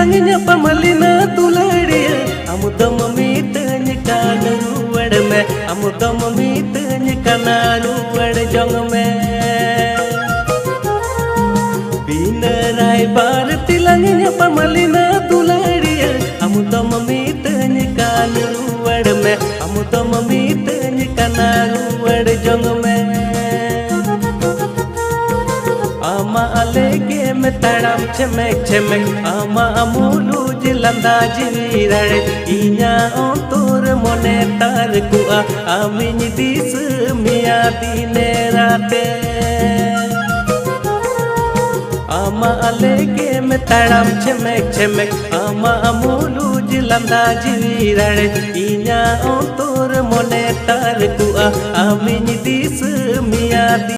lang nyapamalina tuladiya amudam mitanya kana ruwad me amudam mitanya kana ruwad jong me binarai barati lang nyapamalina tuladiya amudam mitanya kana ruwad me amudam mitanya kana ruwad jong me ama alege me taram chemek chemek ama amulu jilanda jivirare inya ontor mone tar kua ami dis miya dine rate ama alege me taram chemek chemek ama amulu jilanda jivirare inya ontor mone tar kua ami dis miya